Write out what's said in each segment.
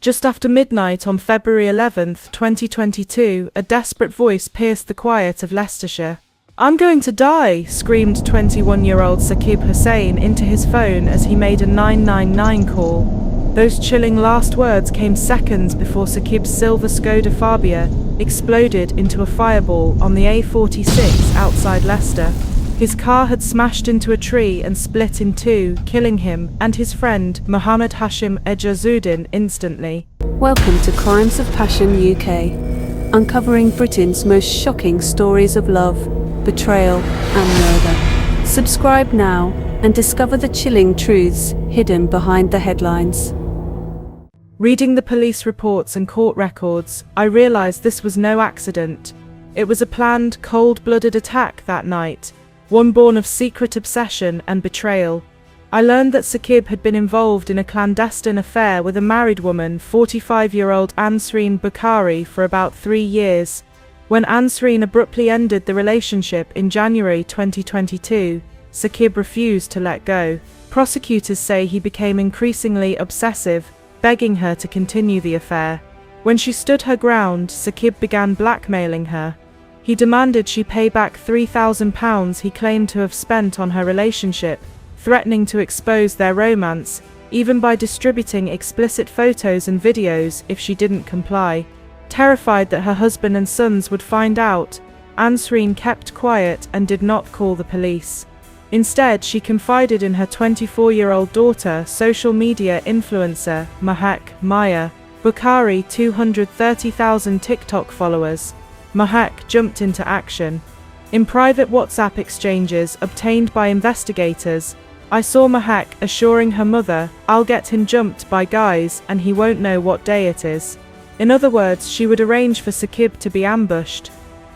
Just after midnight on February 11, 2022, a desperate voice pierced the quiet of Leicestershire. "I'm going to die," screamed 21-year-old Saqib Hussain into his phone as he made a 999 call. Those chilling last words came seconds before Saqib's silver Skoda Fabia exploded into a fireball on the A46 outside Leicester. His car had smashed into a tree and split in two, killing him and his friend Mohammed Hashim Ejazuddin instantly. Welcome to Crimes of Passion UK, uncovering Britain's most shocking stories of love, betrayal, and murder. Subscribe now and discover the chilling truths hidden behind the headlines. Reading the police reports and court records, I realized this was no accident. It was a planned, cold-blooded attack that night, one born of secret obsession and betrayal. I learned that Saqib had been involved in a clandestine affair with a married woman, 45-year-old Ansreen Bukhari, for about 3 years. When Ansreen abruptly ended the relationship in January 2022, Saqib refused to let go. Prosecutors say he became increasingly obsessive, begging her to continue the affair. When she stood her ground, Saqib began blackmailing her. He demanded she pay back £3,000 he claimed to have spent on her relationship, threatening to expose their romance, even by distributing explicit photos and videos if she didn't comply. Terrified that her husband and sons would find out, Ansreen kept quiet and did not call the police. Instead, she confided in her 24-year-old daughter, social media influencer Mahak Maya Bukhari, 230,000 TikTok followers. Mahak jumped into action. In private WhatsApp exchanges obtained by investigators, I saw Mahak assuring her mother, "I'll get him jumped by guys and he won't know what day it is." In other words, she would arrange for Saqib to be ambushed.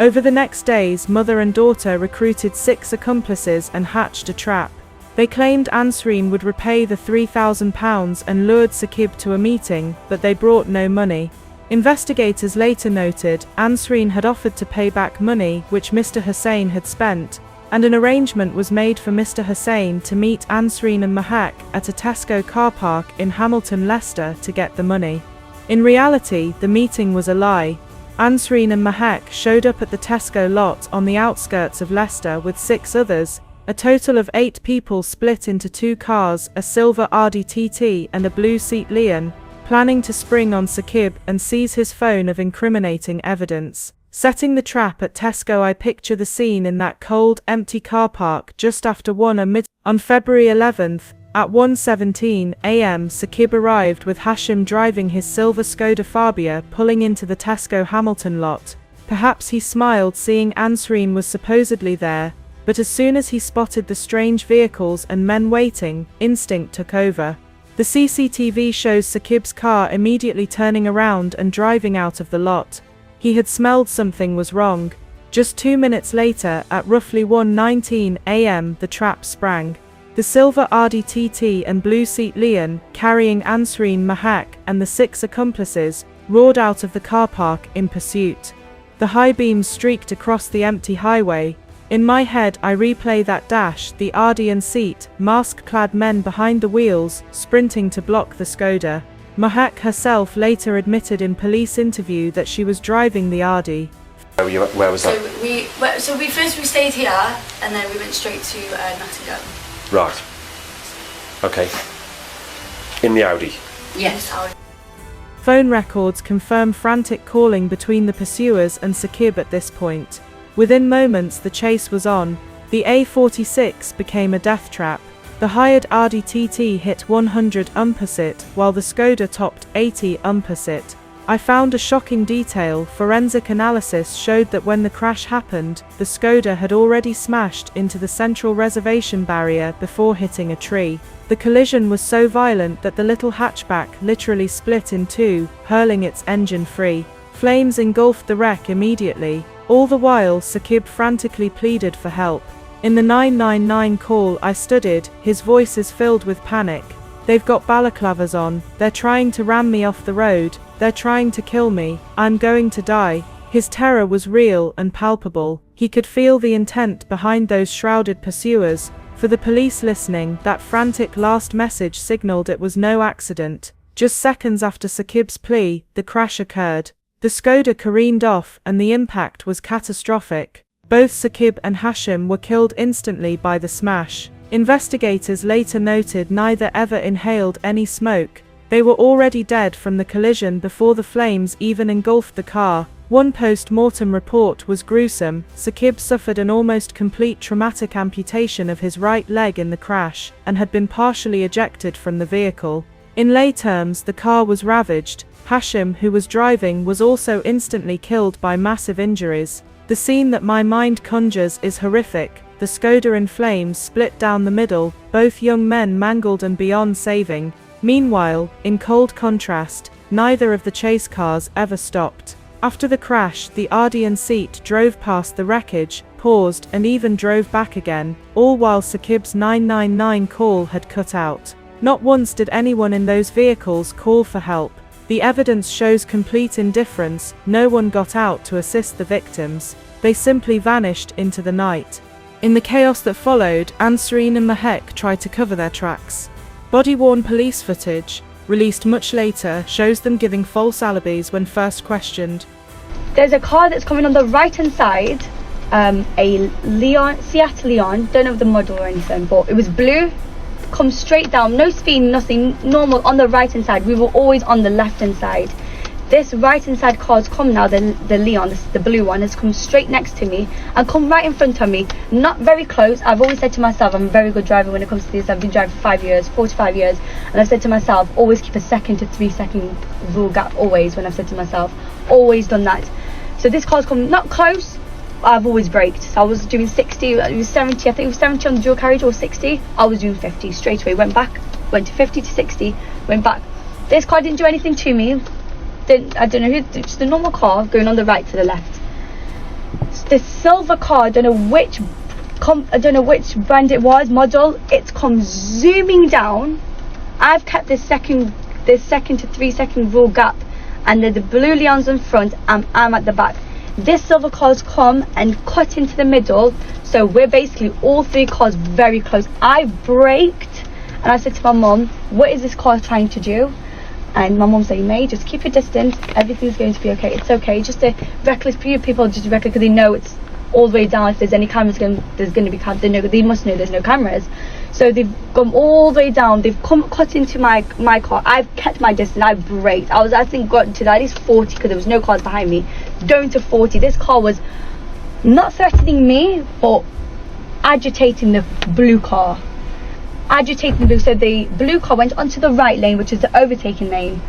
Over the next days, mother and daughter recruited 6 accomplices and hatched a trap. They claimed Ansreen would repay the £3,000 and lured Saqib to a meeting, but they brought no money. Investigators later noted Ansreen had offered to pay back money which Mr. Hussain had spent, and an arrangement was made for Mr. Hussain to meet Ansreen and Mahak at a Tesco car park in Hamilton, Leicester, to get the money. In reality, the meeting was a lie. Ansreen and Mahak showed up at the Tesco lot on the outskirts of Leicester with 6 others, a total of 8 people split into 2 cars, a silver Audi TT and a blue Seat Leon, planning to spring on Saqib and seize his phone of incriminating evidence. Setting the trap at Tesco, I picture the scene in that cold, empty car park just after 1 a.m. On February 11th, at 1:17 a.m. Saqib arrived with Hashim driving his silver Skoda Fabia pulling into the Tesco Hamilton lot. Perhaps he smiled seeing Ansreen was supposedly there, but as soon as he spotted the strange vehicles and men waiting, instinct took over. The CCTV shows Saqib's car immediately turning around and driving out of the lot. He had smelled something was wrong. Just 2 minutes later, at roughly 1:19 a.m., the trap sprang. The silver Audi TT and blue Seat Leon, carrying Ansreen, Mahak, and the 6 accomplices, roared out of the car park in pursuit. The high beams streaked across the empty highway. In my head I replay that dash, the Audi and Seat, mask-clad men behind the wheels, sprinting to block the Skoda. Mahak herself later admitted in police interview that she was driving the Audi. Where was that? So we stayed here and then we went straight to Nottingham. Right. Okay. In the Audi? Yes, Audi. Phone records confirm frantic calling between the pursuers and Saqib at this point. Within moments the chase was on. The A46 became a death trap. The hired Audi TT hit 100 opposite, while the Skoda topped 80 opposite. I found a shocking detail. Forensic analysis showed that when the crash happened, the Skoda had already smashed into the central reservation barrier before hitting a tree. The collision was so violent that the little hatchback literally split in two, hurling its engine free. Flames engulfed the wreck immediately. All the while, Saqib frantically pleaded for help. In the 999 call I studied, his voice is filled with panic. "They've got balaclavas on, they're trying to ram me off the road, they're trying to kill me, I'm going to die." His terror was real and palpable. He could feel the intent behind those shrouded pursuers. For the police listening, that frantic last message signaled it was no accident. Just seconds after Saqib's plea, the crash occurred. The Skoda careened off and the impact was catastrophic. Both Saqib and Hashim were killed instantly by the smash. Investigators later noted neither ever inhaled any smoke. They were already dead from the collision before the flames even engulfed the car. One post-mortem report was gruesome. Saqib suffered an almost complete traumatic amputation of his right leg in the crash, and had been partially ejected from the vehicle. In lay terms, the car was ravaged. Hashim, who was driving, was also instantly killed by massive injuries. The scene that my mind conjures is horrific. The Skoda in flames split down the middle, both young men mangled and beyond saving. Meanwhile, in cold contrast, neither of the chase cars ever stopped. After the crash, the Ardian seat drove past the wreckage, paused, and even drove back again, all while Saqib's 999 call had cut out. Not once did anyone in those vehicles call for help. The evidence shows complete indifference. No one got out to assist the victims. They simply vanished into the night. In the chaos that followed, Ansareen and Mahek tried to cover their tracks. Body-worn police footage, released much later, shows them giving false alibis when first questioned. There's a car that's coming on the right-hand side, a Seat Leon, don't know the model or anything, but it was blue, comes straight down, no speed, nothing, normal on the right-hand side. We were always on the left-hand side. This right-hand side car's come now, the Leon, the blue one, has come straight next to me and come right in front of me, not very close. I've always said to myself, I'm a very good driver when it comes to this. I've been driving for 5 years, 45 years, and I've said to myself, always keep a 2 to 3 second rule gap, always, when I've said to myself, always done that. So this car's come not close, I've always braked. So I was doing 60, it was 70, I think it was 70 on the dual carriage or 60, I was doing 50 straight away, went back, went to 50 to 60, went back. This car didn't do anything to me. I don't know who, just a normal car going on the right to the left. This silver car, I don't know which brand it was, model, it's come zooming down. I've kept this 2 to 3 second rule gap, and the blue Leon's in front, I'm at the back. This silver car's come and cut into the middle, so we're basically all 3 cars very close. I braked and I said to my mum, what is this car trying to do? And my mum said, May, just keep your distance, everything's going to be okay. It's okay, just a reckless few people, just reckless because they know it's all the way down. If there's any cameras, there's going to be cameras. They must know there's no cameras. So they've gone all the way down. They've cut into my car. I've kept my distance. I braked. I think got to at least 40 because there was no cars behind me. Going to 40. This car was not threatening me, but agitating the blue car. Agitating blue. So the blue car went onto the right lane, which is the overtaking lane,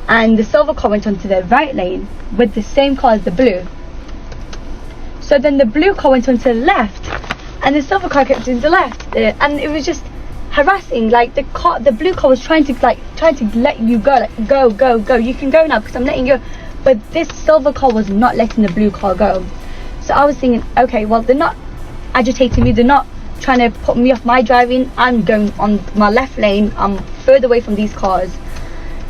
and the silver car went onto the right lane with the same car as the blue. So then the blue car went onto the left, and the silver car kept to the left, and it was just harassing. Like the blue car was trying to let you go, like go, you can go now because I'm letting you. But this silver car was not letting the blue car go. So I was thinking, okay, well, they're not agitating me, they're not trying to put me off my driving. I'm going on my left lane, I'm further away from these cars.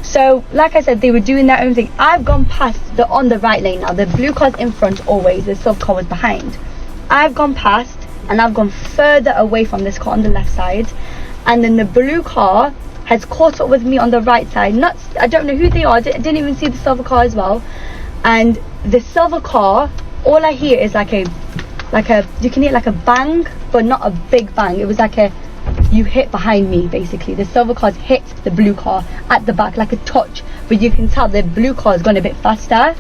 So like I said, they were doing their own thing. I've gone past on the right lane now. The blue car's in front always, the silver car was behind. I've gone past and I've gone further away from this car on the left side, and then the blue car has caught up with me on the right side. I don't know who they are, I didn't even see the silver car as well. And the silver car, all I hear is like a you can hear like a bang, but not a big bang. It was like you hit behind me, basically. The silver car's hit the blue car at the back like a touch, but you can tell the blue car's gone a bit faster.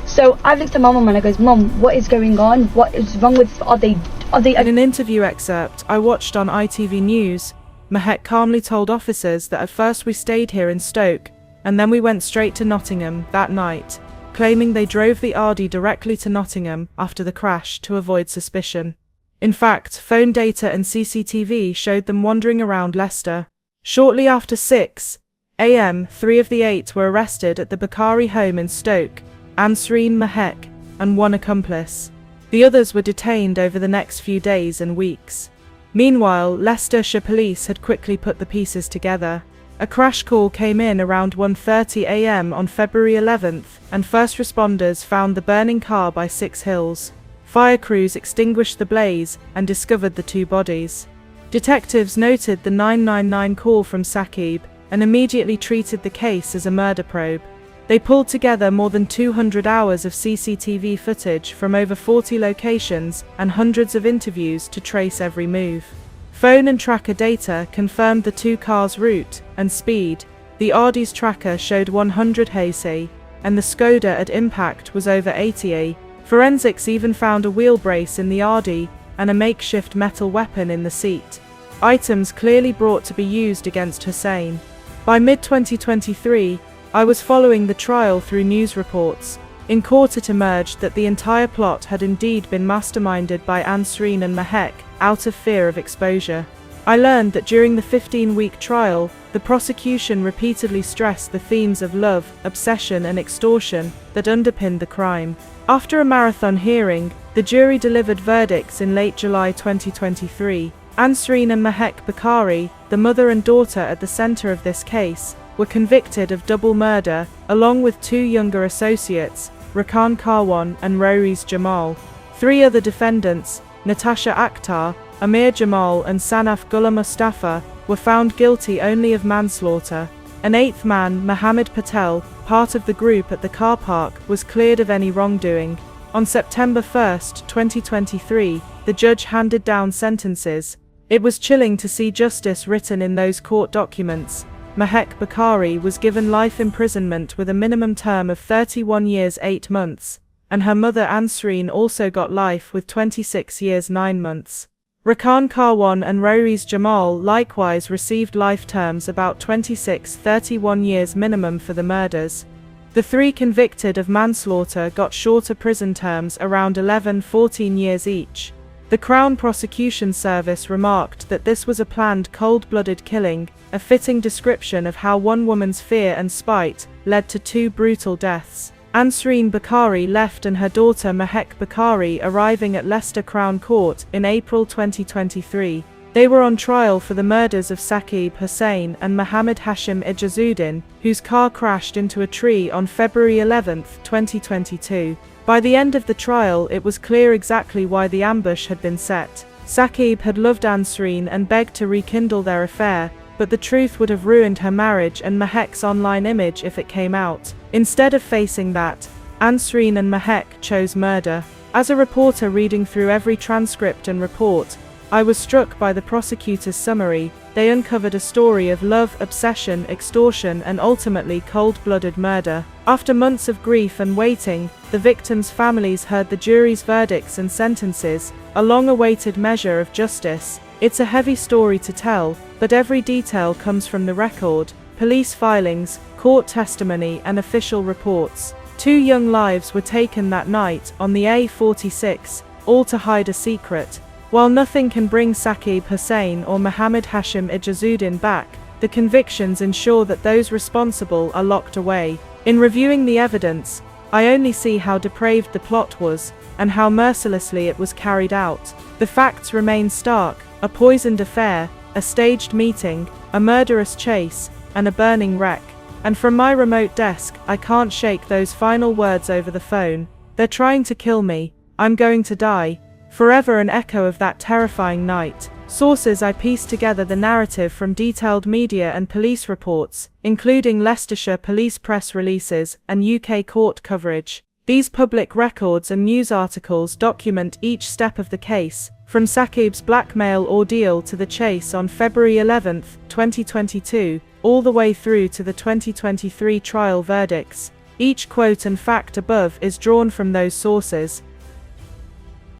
So I looked at my mum and I goes, Mum, what is going on? What is wrong with, are they In an interview excerpt I watched on ITV News, Mahek calmly told officers that at first we stayed here in Stoke, and then we went straight to Nottingham that night, claiming they drove the Audi directly to Nottingham after the crash to avoid suspicion. In fact, phone data and CCTV showed them wandering around Leicester. Shortly after 6 a.m, 3 of the 8 were arrested at the Bukhari home in Stoke, Ansareen, Mahek, and one accomplice. The others were detained over the next few days and weeks. Meanwhile, Leicestershire police had quickly put the pieces together. A crash call came in around 1:30 a.m. on February 11th, and first responders found the burning car by 6 Hills. Fire crews extinguished the blaze and discovered the 2 bodies. Detectives noted the 999 call from Saqib, and immediately treated the case as a murder probe. They pulled together more than 200 hours of CCTV footage from over 40 locations and hundreds of interviews to trace every move. Phone and tracker data confirmed the two cars' route and speed. The Audi's tracker showed 100 km/h, and the Skoda at impact was over 80 km/h. Forensics even found a wheel brace in the Audi and a makeshift metal weapon in the seat. Items clearly brought to be used against Hussein. By mid-2023, I was following the trial through news reports. In court it emerged that the entire plot had indeed been masterminded by Ansreen and Mehek, out of fear of exposure. I learned that during the 15-week trial, the prosecution repeatedly stressed the themes of love, obsession and extortion that underpinned the crime. After a marathon hearing, the jury delivered verdicts in late July 2023. Ansreen and Mehek Bukhari, the mother and daughter at the center of this case, were convicted of double murder, along with two younger associates, Rakan Karwan and Roriz Jamal. Three other defendants, Natasha Akhtar, Amir Jamal and Sanaf Gullah Mustafa, were found guilty only of manslaughter. An eighth man, Mohammed Patel, part of the group at the car park, was cleared of any wrongdoing. On September 1, 2023, the judge handed down sentences. It was chilling to see justice written in those court documents. Mehek Bukhari was given life imprisonment with a minimum term of 31 years 8 months, and her mother Ansreen also got life with 26 years 9 months. Rakan Karwan and Roriz Jamal likewise received life terms about 26-31 years minimum for the murders. The three convicted of manslaughter got shorter prison terms around 11-14 years each. The Crown Prosecution Service remarked that this was a planned cold-blooded killing, a fitting description of how one woman's fear and spite led to two brutal deaths. Ansreen Bukhari left and her daughter Mehek Bukhari arriving at Leicester Crown Court in April 2023. They were on trial for the murders of Saqib Hussain and Mohammed Hashim Ijazuddin, whose car crashed into a tree on February 11, 2022. By the end of the trial, it was clear exactly why the ambush had been set. Saqib had loved Ansreen and begged to rekindle their affair, but the truth would have ruined her marriage and Mehek's online image if it came out. Instead of facing that, Ansreen and Mehek chose murder. As a reporter reading through every transcript and report, I was struck by the prosecutor's summary. They uncovered a story of love, obsession, extortion, and ultimately cold-blooded murder. After months of grief and waiting, the victims' families heard the jury's verdicts and sentences, a long-awaited measure of justice. It's a heavy story to tell, but every detail comes from the record, police filings, court testimony, and official reports. 2 young lives were taken that night on the A46, all to hide a secret. While nothing can bring Saqib Hussain or Mohammed Hashim Ijazuddin back, the convictions ensure that those responsible are locked away. In reviewing the evidence, I only see how depraved the plot was, and how mercilessly it was carried out. The facts remain stark: a poisoned affair, a staged meeting, a murderous chase, and a burning wreck. And from my remote desk, I can't shake those final words over the phone. They're trying to kill me. I'm going to die. Forever an echo of that terrifying night. Sources: I pieced together the narrative from detailed media and police reports, including Leicestershire police press releases and UK court coverage. These public records and news articles document each step of the case, from Saqib's blackmail ordeal to the chase on February 11, 2022, all the way through to the 2023 trial verdicts. Each quote and fact above is drawn from those sources,